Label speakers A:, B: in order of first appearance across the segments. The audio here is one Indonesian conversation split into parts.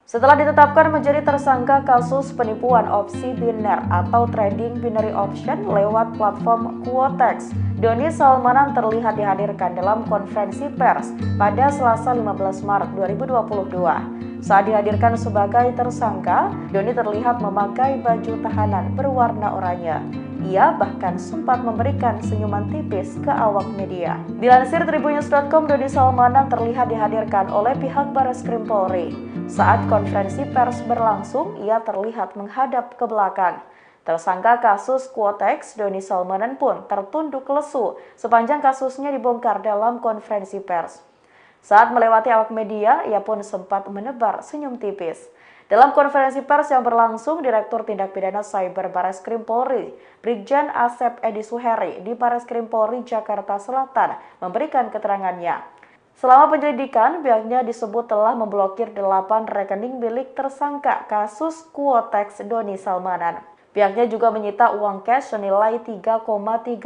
A: Setelah ditetapkan menjadi tersangka kasus penipuan opsi biner atau trading binary option lewat platform Quotex, Doni Salmanan terlihat dihadirkan dalam konferensi pers pada Selasa 15 Maret 2022. Saat dihadirkan sebagai tersangka, Doni terlihat memakai baju tahanan berwarna oranye. Ia bahkan sempat memberikan senyuman tipis ke awak media. Dilansir tribunnews.com, Doni Salmanan terlihat dihadirkan oleh pihak Barreskrim Polri. Saat konferensi pers berlangsung, ia terlihat menghadap ke belakang. Tersangka kasus Quotex, Doni Salmanan pun tertunduk lesu sepanjang kasusnya dibongkar dalam konferensi pers. Saat melewati awak media, ia pun sempat menebar senyum tipis. Dalam konferensi pers yang berlangsung, Direktur Tindak Pidana Cyber Barreskrim Polri, Brigjen Asep Edi Suheri di Barreskrim Polri Jakarta Selatan memberikan keterangannya. Selama penyelidikan, pihaknya disebut telah memblokir 8 rekening milik tersangka kasus Quotex Doni Salmanan. Pihaknya juga menyita uang cash senilai 3,3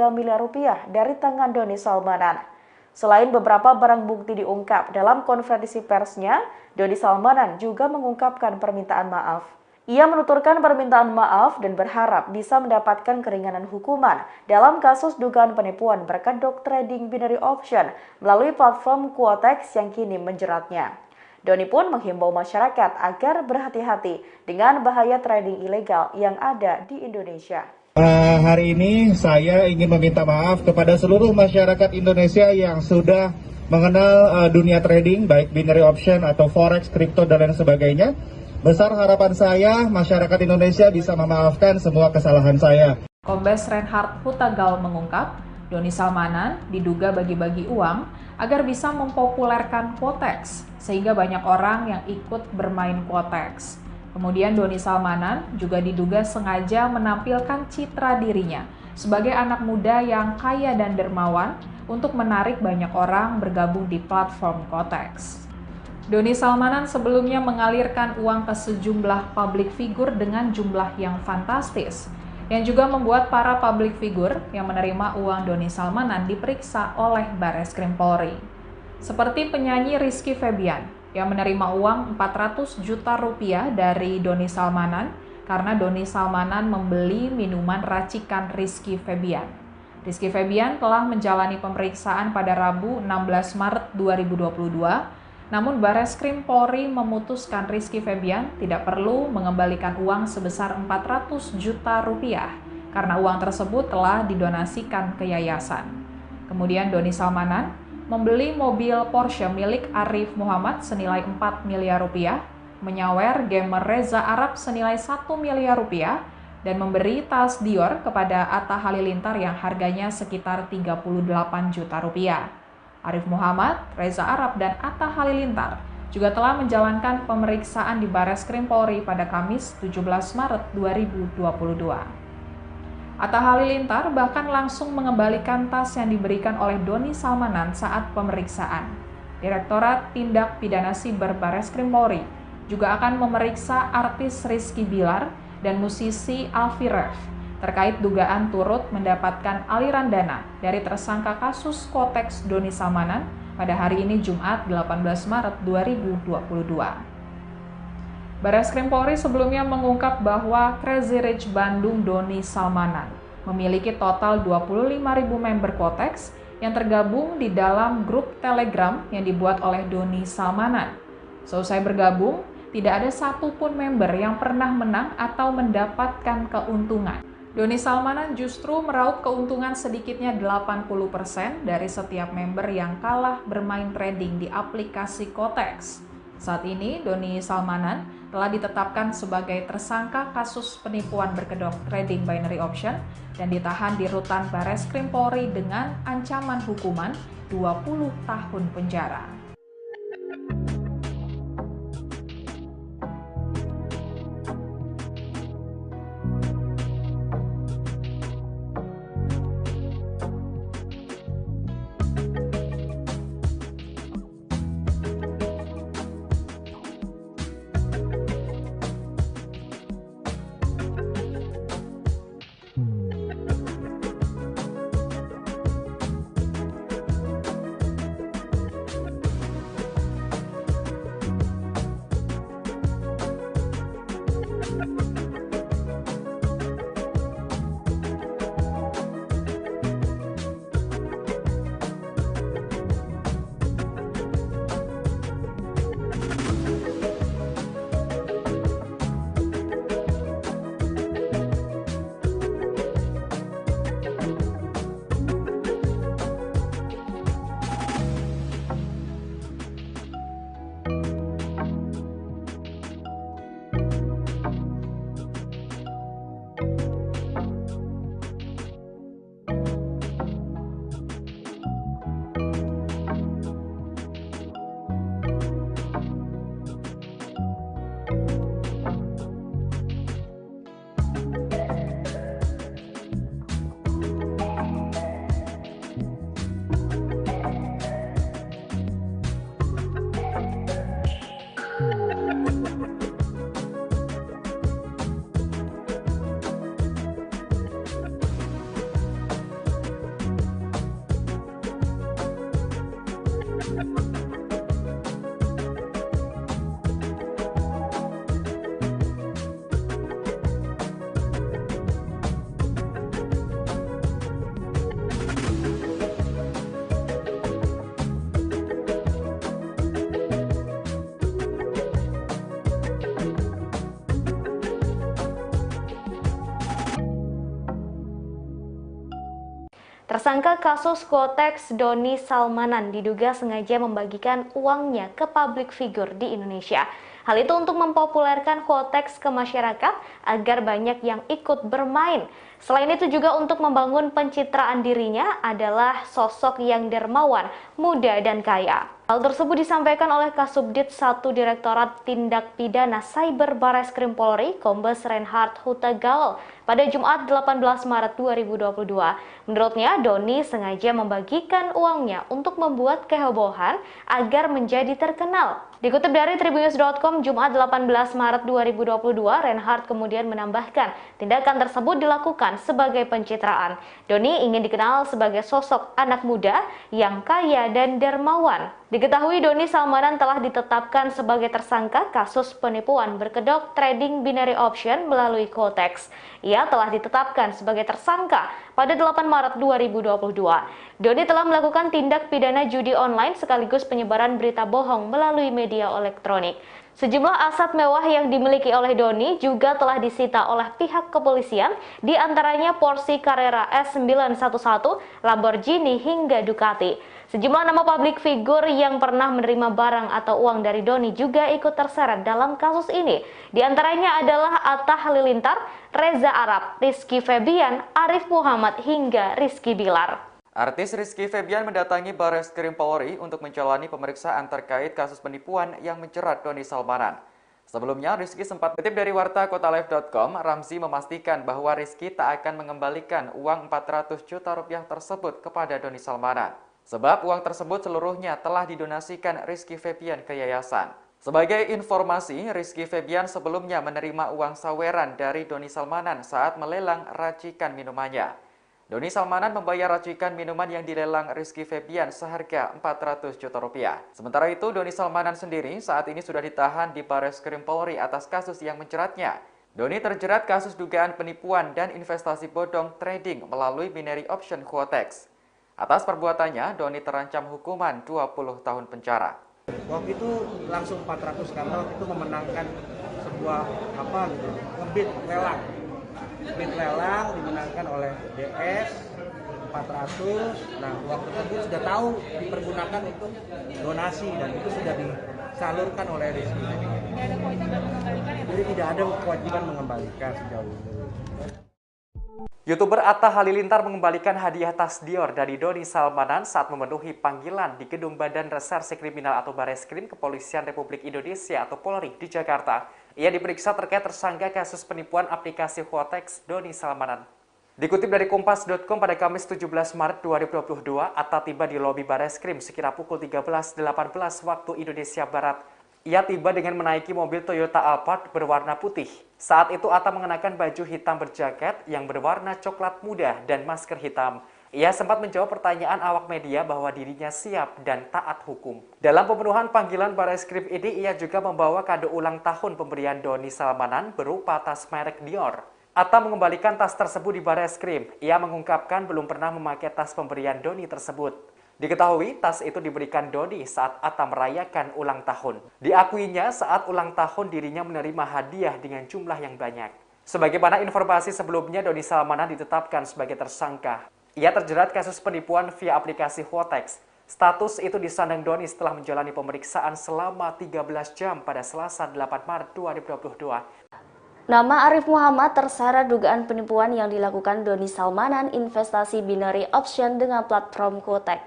A: miliar rupiah dari tangan Doni Salmanan. Selain beberapa barang bukti diungkap dalam konferensi persnya, Doni Salmanan juga mengungkapkan permintaan maaf. Ia menuturkan permintaan maaf dan berharap bisa mendapatkan keringanan hukuman dalam kasus dugaan penipuan berkedok trading binary option melalui platform Quotex yang kini menjeratnya. Doni pun menghimbau masyarakat agar berhati-hati dengan bahaya trading ilegal yang ada di Indonesia.
B: Hari ini saya ingin meminta maaf kepada seluruh masyarakat Indonesia yang sudah mengenal dunia trading, baik binary option atau forex, kripto, dan lain sebagainya. Besar harapan saya masyarakat Indonesia bisa memaafkan semua kesalahan saya.
C: Kombes Reinhard Hutagal mengungkap, Doni Salmanan diduga bagi-bagi uang agar bisa mempopulerkan Quotex, sehingga banyak orang yang ikut bermain Quotex. Kemudian Doni Salmanan juga diduga sengaja menampilkan citra dirinya sebagai anak muda yang kaya dan dermawan untuk menarik banyak orang bergabung di platform Quotex. Doni Salmanan sebelumnya mengalirkan uang ke sejumlah publik figur dengan jumlah yang fantastis, yang juga membuat para publik figur yang menerima uang Doni Salmanan diperiksa oleh Barreskrim Polri. Seperti penyanyi Rizky Febian yang menerima uang 400 juta rupiah dari Doni Salmanan karena Doni Salmanan membeli minuman racikan Rizky Febian. Rizky Febian telah menjalani pemeriksaan pada Rabu 16 Maret 2022. Namun Barreskrim Polri memutuskan Rizky Febian tidak perlu mengembalikan uang sebesar 400 juta rupiah karena uang tersebut telah didonasikan ke yayasan. Kemudian Doni Salmanan membeli mobil Porsche milik Arif Muhammad senilai 4 miliar rupiah, menyawer gamer Reza Arab senilai 1 miliar rupiah, dan memberi tas Dior kepada Atta Halilintar yang harganya sekitar 38 juta rupiah. Arif Muhammad, Reza Arab, dan Atta Halilintar juga telah menjalankan pemeriksaan di Barreskrim Polri pada Kamis 17 Maret 2022. Atta Halilintar bahkan langsung mengembalikan tas yang diberikan oleh Doni Salmanan saat pemeriksaan. Direktorat Tindak Pidana Siber Barreskrim Polri juga akan memeriksa artis Rizky Bilar dan musisi Alfie Rev terkait dugaan turut mendapatkan aliran dana dari tersangka kasus Quotex Doni Salmanan pada hari ini Jumat 18 Maret 2022. Barreskrim Polri sebelumnya mengungkap bahwa Crazy Rich Bandung Doni Salmanan memiliki total 25.000 member Quotex yang tergabung di dalam grup Telegram yang dibuat oleh Doni Salmanan. Selesai bergabung, tidak ada satupun member yang pernah menang atau mendapatkan keuntungan. Doni Salmanan justru meraup keuntungan sedikitnya 80% dari setiap member yang kalah bermain trading di aplikasi Quotex. Saat ini, Doni Salmanan telah ditetapkan sebagai tersangka kasus penipuan berkedok trading binary option dan ditahan di rutan Barreskrim Polri dengan ancaman hukuman 20 tahun penjara.
D: Tersangka kasus Quotex Doni Salmanan diduga sengaja membagikan uangnya ke publik figur di Indonesia. Hal itu untuk mempopulerkan Quotex ke masyarakat agar banyak yang ikut bermain. Selain itu juga untuk membangun pencitraan dirinya adalah sosok yang dermawan, muda dan kaya. Hal tersebut disampaikan oleh Kasubdit 1 Direktorat Tindak Pidana Cyber Bareskrim Polri, Kombes Reinhard Huta Galol pada Jumat 18 Maret 2022. Menurutnya, Doni sengaja membagikan uangnya untuk membuat kehebohan agar menjadi terkenal. Dikutip dari Tribunnews.com, Jumat 18 Maret 2022, Reinhard kemudian menambahkan, tindakan tersebut dilakukan sebagai pencitraan. Doni ingin dikenal sebagai sosok anak muda yang kaya dan dermawan. Diketahui Doni Salmanan telah ditetapkan sebagai tersangka kasus penipuan berkedok trading binary option melalui Quotex. Ia telah ditetapkan sebagai tersangka pada 8 Maret 2022. Doni telah melakukan tindak pidana judi online sekaligus penyebaran berita bohong melalui media elektronik. Sejumlah aset mewah yang dimiliki oleh Doni juga telah disita oleh pihak kepolisian, di antaranya Porsche Carrera S911, Lamborghini hingga Ducati. Sejumlah nama publik figur yang pernah menerima barang atau uang dari Doni juga ikut terseret dalam kasus ini. Di antaranya adalah Atta Halilintar, Reza Arab, Rizky Febian, Arif Muhammad hingga Rizky Bilar.
E: Artis Rizky Febian mendatangi Bareskrim Polri untuk menjalani pemeriksaan terkait kasus penipuan yang menjerat Doni Salmanan. Sebelumnya, Rizky sempat kutip dari warta kotalive.com, Ramzi memastikan bahwa Rizky tak akan mengembalikan uang 400 juta rupiah tersebut kepada Doni Salmanan. Sebab uang tersebut seluruhnya telah didonasikan Rizky Febian ke yayasan. Sebagai informasi, Rizky Febian sebelumnya menerima uang saweran dari Doni Salmanan saat melelang racikan minumannya. Doni Salmanan membayar racikan minuman yang dilelang Rizky Febian seharga 400 juta rupiah. Sementara itu, Doni Salmanan sendiri saat ini sudah ditahan di Bareskrim Polri atas kasus yang menjeratnya. Doni terjerat kasus dugaan penipuan dan investasi bodong trading melalui binary option Quotex. Atas perbuatannya, Doni terancam hukuman 20 tahun penjara.
F: Waktu itu langsung 400 karena waktu itu memenangkan sebuah ngebid lelang. Bid lelang dimenangkan oleh DS 400. Nah, uang tersebut sudah tahu dipergunakan untuk donasi dan itu sudah disalurkan oleh Rizky. Tidak ada kewajiban mengembalikan ya? Jadi tidak ada kewajiban mengembalikan sejauh ini.
E: YouTuber Atta Halilintar mengembalikan hadiah tas Dior dari Doni Salmanan saat memenuhi panggilan di Gedung Badan Reserse Kriminal atau Bareskrim Kepolisian Republik Indonesia atau Polri di Jakarta. Ia diperiksa terkait tersangka kasus penipuan aplikasi Quotex Doni Salmanan. Dikutip dari Kompas.com pada Kamis 17 Maret 2022, Atta tiba di lobi Bareskrim sekira pukul 13.18 waktu Indonesia Barat. Ia tiba dengan menaiki mobil Toyota Alphard berwarna putih. Saat itu Atta mengenakan baju hitam berjaket yang berwarna coklat muda dan masker hitam. Ia sempat menjawab pertanyaan awak media bahwa dirinya siap dan taat hukum. Dalam pemenuhan panggilan Bareskrim ini, ia juga membawa kado ulang tahun pemberian Doni Salmanan berupa tas merek Dior. Atta mengembalikan tas tersebut di Bareskrim. Ia mengungkapkan belum pernah memakai tas pemberian Doni tersebut. Diketahui tas itu diberikan Doni saat Atta merayakan ulang tahun. Diakuinya saat ulang tahun dirinya menerima hadiah dengan jumlah yang banyak. Sebagaimana informasi sebelumnya, Doni Salmanan ditetapkan sebagai tersangka. Ia terjerat kasus penipuan via aplikasi Quotex. Status itu disandang Doni setelah menjalani pemeriksaan selama 13 jam pada Selasa 8 Maret 2022.
D: Nama Arif Muhammad terseret dugaan penipuan yang dilakukan Doni Salmanan investasi binary option dengan platform Quotex.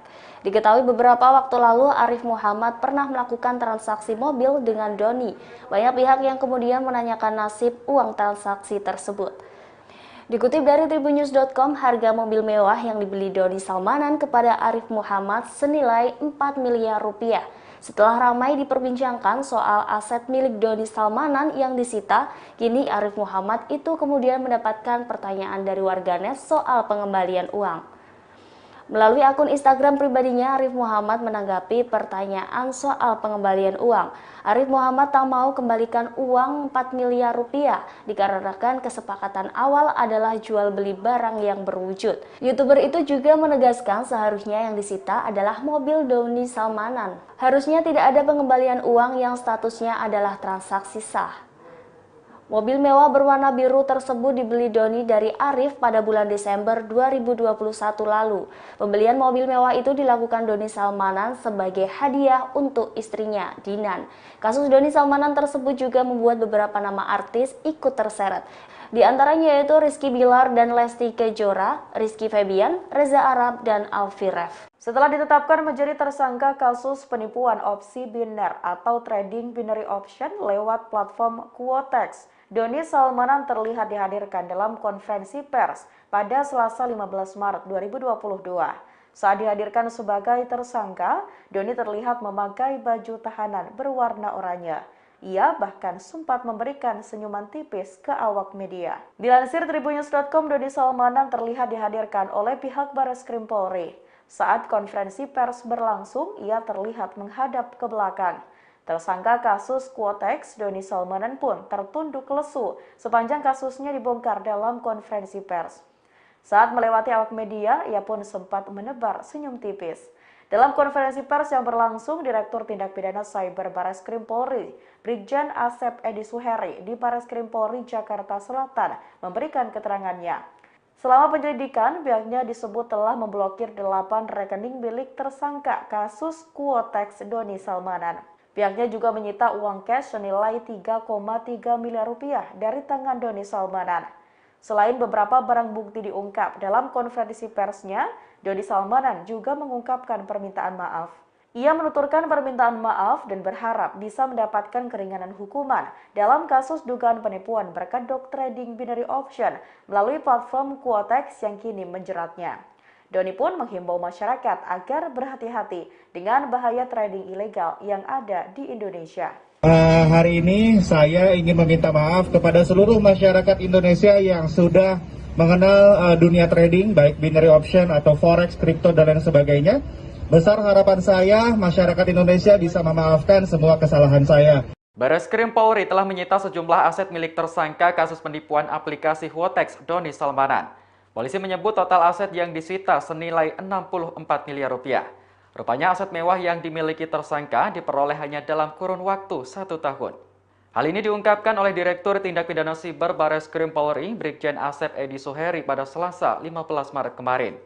D: Diketahui beberapa waktu lalu Arif Muhammad pernah melakukan transaksi mobil dengan Doni. Banyak pihak yang kemudian menanyakan nasib uang transaksi tersebut. Dikutip dari Tribunnews.com, harga mobil mewah yang dibeli Doni Salmanan kepada Arif Muhammad senilai 4 miliar rupiah. Setelah ramai diperbincangkan soal aset milik Doni Salmanan yang disita, kini Arif Muhammad itu kemudian mendapatkan pertanyaan dari warganet soal pengembalian uang. Melalui akun Instagram pribadinya, Arif Muhammad menanggapi pertanyaan soal pengembalian uang. Arif Muhammad tak mau kembalikan uang 4 miliar rupiah dikarenakan kesepakatan awal adalah jual beli barang yang berwujud. YouTuber itu juga menegaskan seharusnya yang disita adalah mobil Doni Salmanan. Harusnya tidak ada pengembalian uang yang statusnya adalah transaksi sah. Mobil mewah berwarna biru tersebut dibeli Doni dari Arif pada bulan Desember 2021 lalu. Pembelian mobil mewah itu dilakukan Doni Salmanan sebagai hadiah untuk istrinya, Dinan. Kasus Doni Salmanan tersebut juga membuat beberapa nama artis ikut terseret. Di antaranya yaitu Rizky Bilar dan Lesti Kejora, Rizky Febian, Reza Arab, dan Alfie Rev.
A: Setelah ditetapkan menjadi tersangka kasus penipuan opsi biner atau trading binary option lewat platform Quotex, Doni Salmanan terlihat dihadirkan dalam konferensi pers pada Selasa 15 Maret 2022. Saat dihadirkan sebagai tersangka, Doni terlihat memakai baju tahanan berwarna oranye. Ia bahkan sempat memberikan senyuman tipis ke awak media. Dilansir tribunnews.com, Doni Salmanan terlihat dihadirkan oleh pihak Bareskrim Polri. Saat konferensi pers berlangsung, ia terlihat menghadap ke belakang. Tersangka kasus Quotex, Doni Salmanan pun tertunduk lesu sepanjang kasusnya dibongkar dalam konferensi pers. Saat melewati awak media, ia pun sempat menebar senyum tipis. Dalam konferensi pers yang berlangsung, Direktur Tindak Pidana Cyber Bareskrim Polri, Brigjen Asep Edi Suheri di Bareskrim Polri Jakarta Selatan memberikan keterangannya. Selama penyelidikan, pihaknya disebut telah memblokir 8 rekening milik tersangka kasus Quotex Doni Salmanan. Pihaknya juga menyita uang cash senilai 3,3 miliar rupiah dari tangan Doni Salmanan. Selain beberapa barang bukti diungkap dalam konferensi persnya, Doni Salmanan juga mengungkapkan permintaan maaf. Ia menuturkan permintaan maaf dan berharap bisa mendapatkan keringanan hukuman dalam kasus dugaan penipuan berkedok trading binary option melalui platform Quotex yang kini menjeratnya. Doni pun menghimbau masyarakat agar berhati-hati dengan bahaya trading ilegal yang ada di Indonesia.
B: Hari ini saya ingin meminta maaf kepada seluruh masyarakat Indonesia yang sudah mengenal dunia trading, baik binary option atau forex, kripto, dan lain sebagainya. Besar harapan saya masyarakat Indonesia bisa memaafkan semua kesalahan saya.
E: Bareskrim Polri telah menyita sejumlah aset milik tersangka kasus penipuan aplikasi Quotex Doni Salmanan. Polisi menyebut total aset yang disita senilai 64 miliar rupiah. Rupanya aset mewah yang dimiliki tersangka diperoleh hanya dalam kurun waktu 1 tahun. Hal ini diungkapkan oleh Direktur Tindak Pidana Siber Bareskrim Polri, Brigjen Asep Edi Suheri pada Selasa 15 Maret kemarin.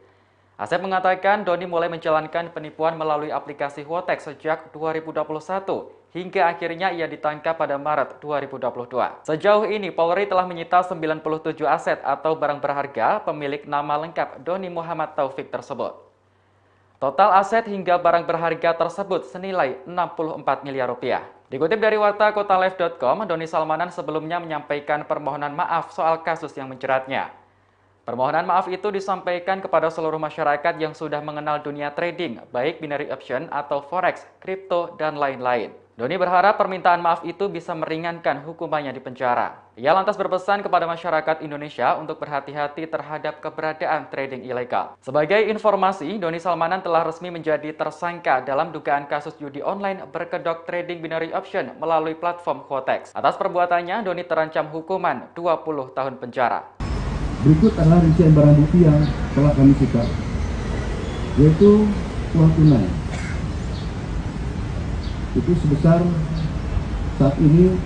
E: Asep mengatakan Doni mulai menjalankan penipuan melalui aplikasi Quotex sejak 2021 hingga akhirnya ia ditangkap pada Maret 2022. Sejauh ini Polri telah menyita 97 aset atau barang berharga pemilik nama lengkap Doni Muhammad Taufik tersebut. Total aset hingga barang berharga tersebut senilai 64 miliar rupiah. Dikutip dari wartakotalive.com, Doni Salmanan sebelumnya menyampaikan permohonan maaf soal kasus yang menjeratnya. Permohonan maaf itu disampaikan kepada seluruh masyarakat yang sudah mengenal dunia trading, baik binary option atau forex, kripto, dan lain-lain. Doni berharap permintaan maaf itu bisa meringankan hukumannya di penjara. Ia lantas berpesan kepada masyarakat Indonesia untuk berhati-hati terhadap keberadaan trading ilegal. Sebagai informasi, Doni Salmanan telah resmi menjadi tersangka dalam dugaan kasus judi online berkedok trading binary option melalui platform Quotex. Atas perbuatannya, Doni terancam hukuman 20 tahun penjara.
G: Berikut adalah rincian barang bukti yang telah kami sita, yaitu uang tunai. Itu sebesar saat ini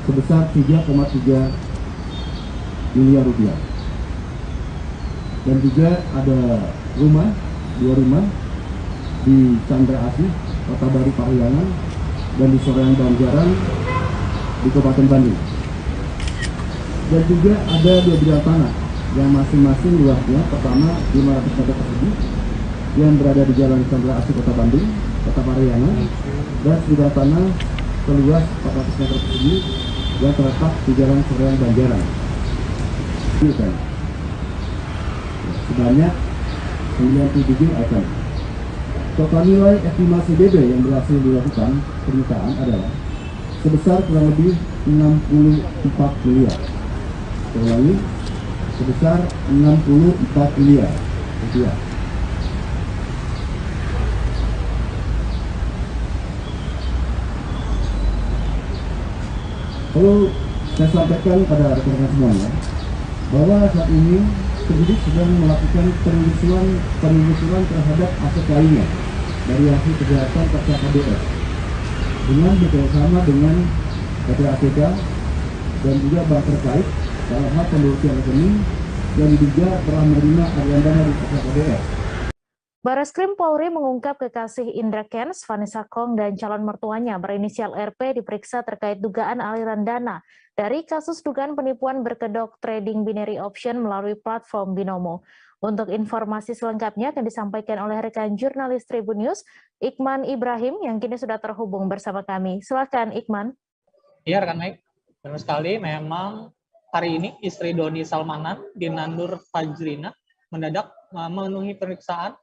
G: sebesar 3,3 miliar rupiah. Dan juga ada rumah, 2 rumah di Chandra Asih, Kota Baru Parahyangan, dan di Soreang Banjaran di Kabupaten Bandung. Dan juga ada 2 bidang tanah yang masing-masing luasnya pertama 500 meter persegi yang berada di Jalan Chandra Asih Kota Bandung, Kota Parahyangan, dan sebidang tanah seluas 400 meter persegi yang terletak di Jalan Soreang Banjaran. Sebanyak 97 item. Total nilai estimasi BB yang berhasil dilakukan penyitaan adalah sebesar kurang lebih 64 miliar. Ulangi, sebesar 64 miliar rupiah. Lalu saya sampaikan pada rekan-rekan semuanya bahwa saat ini penyidik sedang melakukan penelusuran terhadap aset lainnya dari hasil kejahatan tersangka BS dengan bekerjasama dengan PPATK, dan juga bank terkait dalam hal pemblokiran rekening yang diduga telah menerima aliran dana di tersangka DS.
A: Bareskrim Polri mengungkap kekasih Indra Kents, Vanessa Kong, dan calon mertuanya berinisial RP diperiksa terkait dugaan aliran dana dari kasus dugaan penipuan berkedok trading binary option melalui platform Binomo. Untuk informasi selengkapnya akan disampaikan oleh rekan jurnalis Tribun News, Ikman Ibrahim, yang kini sudah terhubung bersama kami. Silakan, Ikman.
H: Iya, rekan Mike. Benar sekali, memang hari ini istri Doni Salmanan, Dina Nur Fajrina, mendadak memenuhi pemeriksaan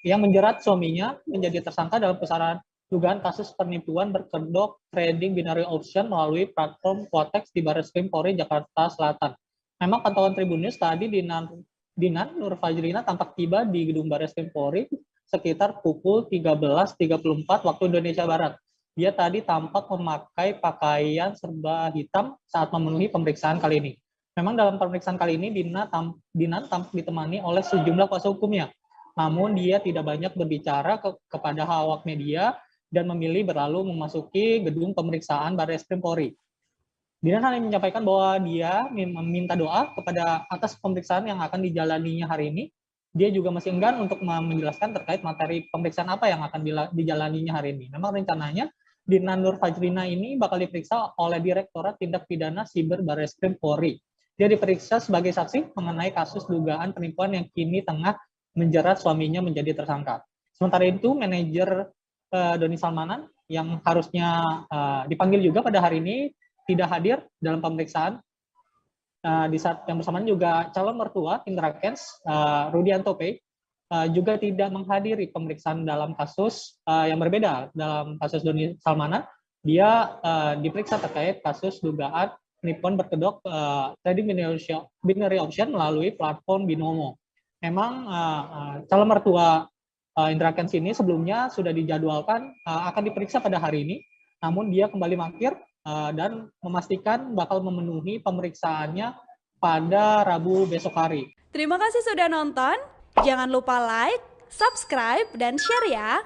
H: yang menjerat suaminya menjadi tersangka dalam pusaran dugaan kasus penipuan berkedok trading binary option melalui platform Quotex di Bareskrim Polri Jakarta Selatan. Memang pantauan Tribun News tadi Dinan Nur Fajrina tampak tiba di gedung Bareskrim Polri sekitar pukul 13.34 waktu Indonesia Barat. Dia tadi tampak memakai pakaian serba hitam saat memenuhi pemeriksaan kali ini. Memang dalam pemeriksaan kali ini Dinan tampak ditemani oleh sejumlah kuasa hukumnya. Namun dia tidak banyak berbicara kepada awak media dan memilih berlalu memasuki gedung pemeriksaan Bareskrim Polri. Dinan hanya menyampaikan bahwa dia meminta doa kepada atas pemeriksaan yang akan dijalaninya hari ini. Dia juga masih enggan untuk menjelaskan terkait materi pemeriksaan apa yang akan dijalaninya hari ini. Memang rencananya Dinan Nur Fajrina ini bakal diperiksa oleh Direktorat Tindak Pidana Siber Bareskrim Polri. Dia diperiksa sebagai saksi mengenai kasus dugaan penipuan yang kini tengah menjerat suaminya menjadi tersangka. Sementara itu, manajer Doni Salmanan yang harusnya dipanggil juga pada hari ini tidak hadir dalam pemeriksaan. Di saat yang bersamaan juga calon mertua Indra Kents, Rudianto P, juga tidak menghadiri pemeriksaan dalam kasus yang berbeda. Dalam kasus Doni Salmanan, dia diperiksa terkait kasus dugaan penipuan berkedok trading binary option melalui platform Binomo. Memang calon mertua Indra Kents ini sebelumnya sudah dijadwalkan akan diperiksa pada hari ini, namun dia kembali mangkir dan memastikan bakal memenuhi pemeriksaannya pada Rabu besok hari.
I: Terima kasih sudah nonton. Jangan lupa like, subscribe, dan share ya.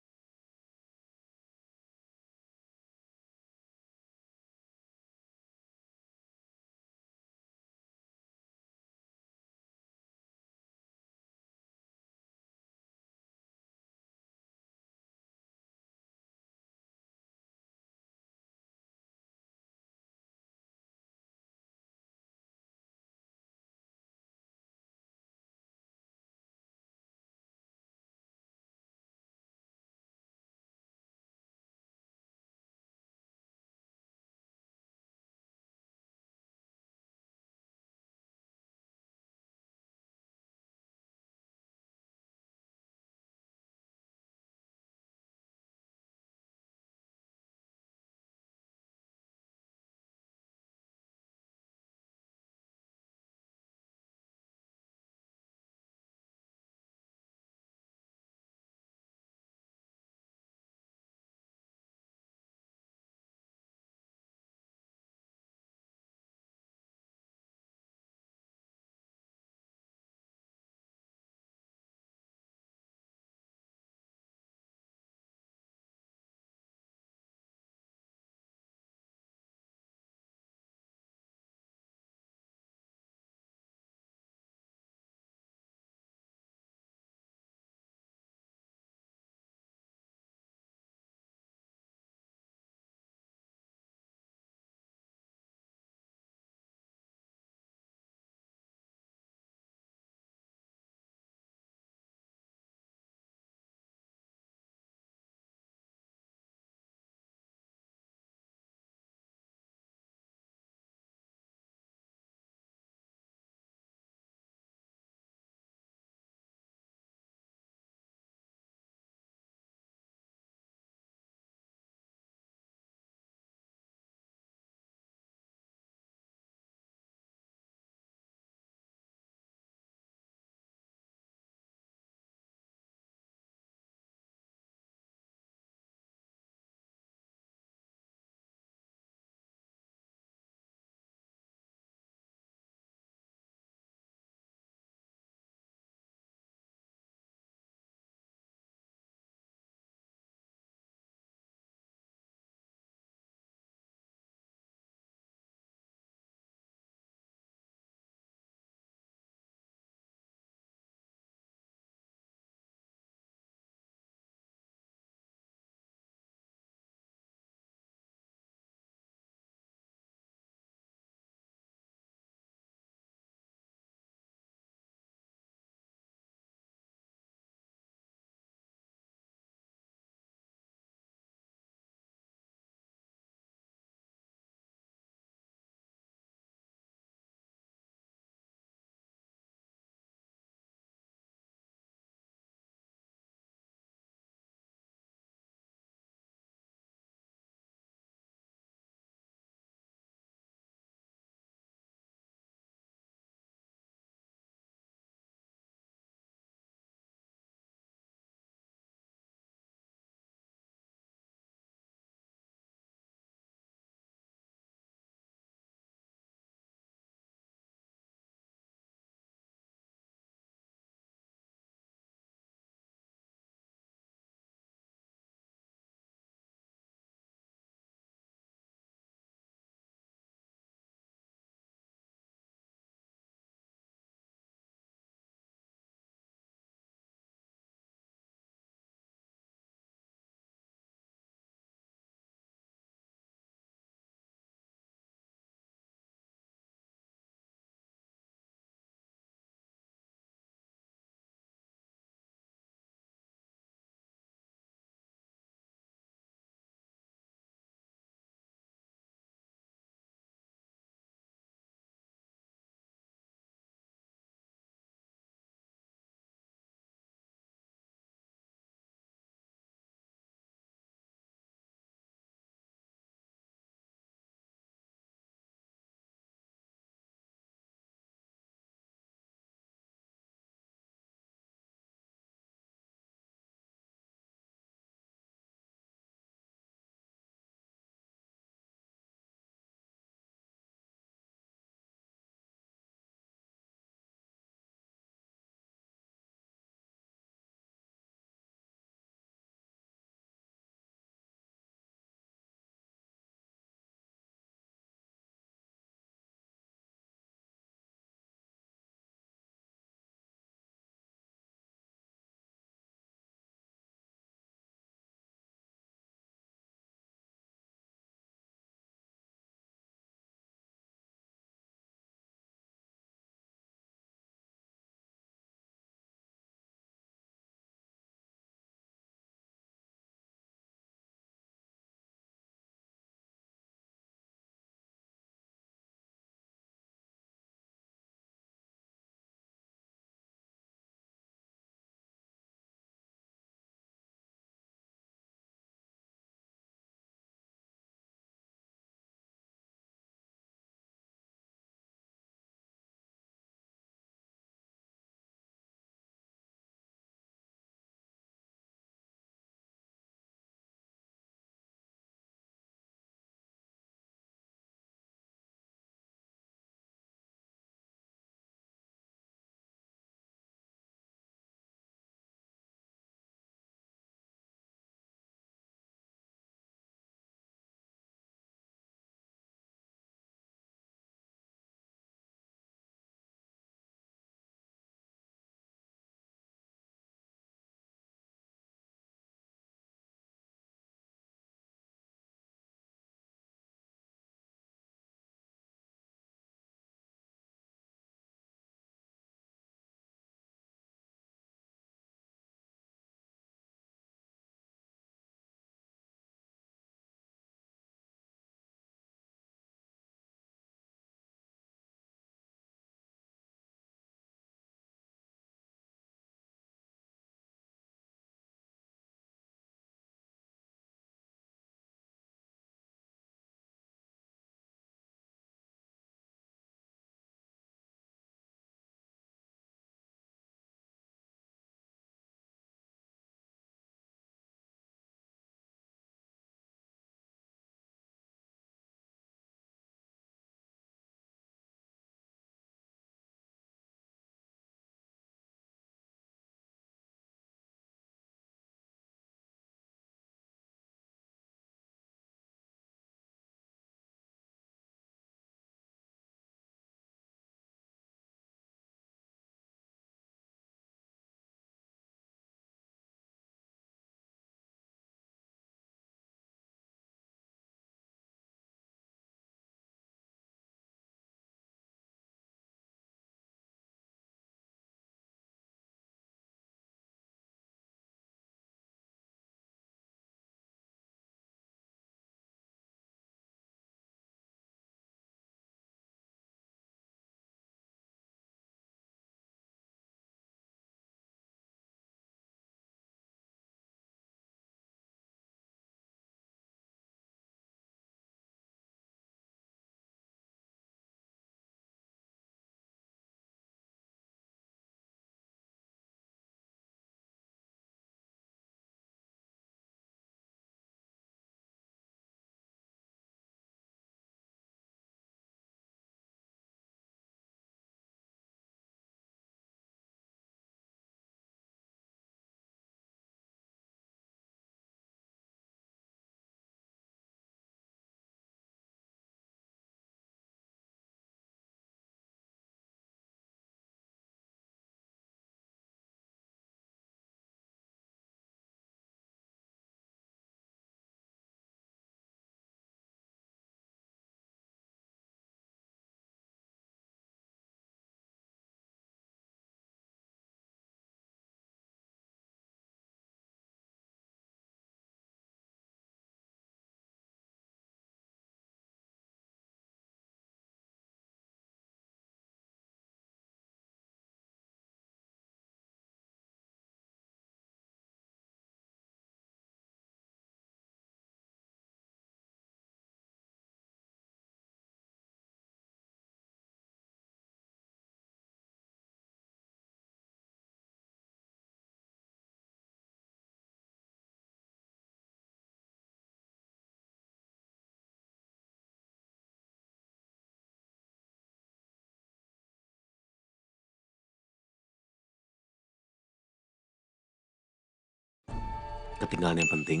J: ketinggalan yang penting?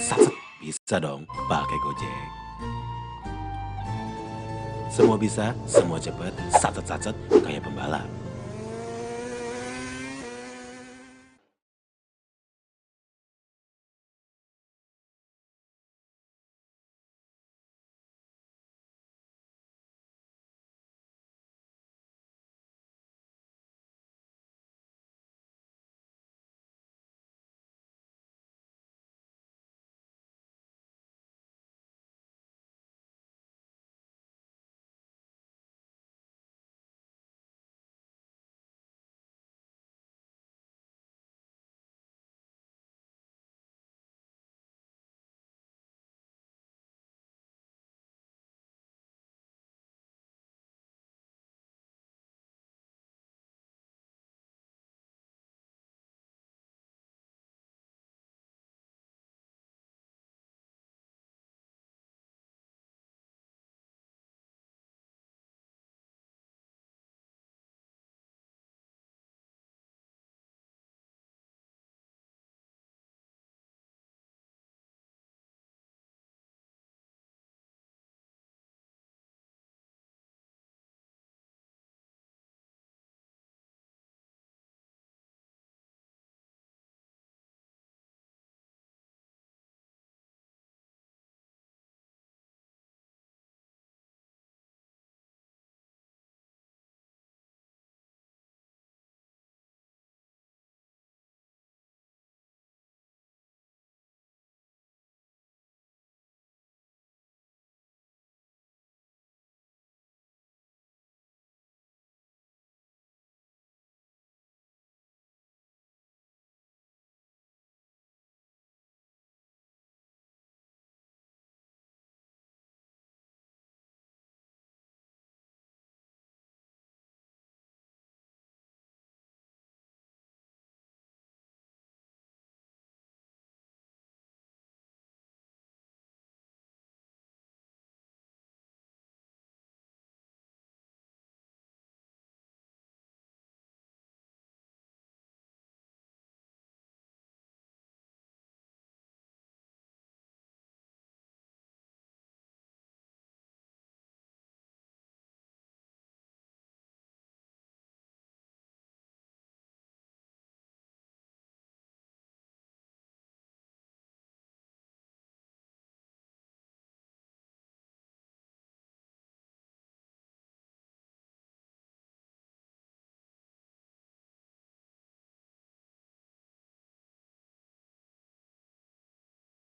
J: Satset, bisa dong pakai Gojek. Semua bisa, semua cepat, satset-satset kayak pembalap.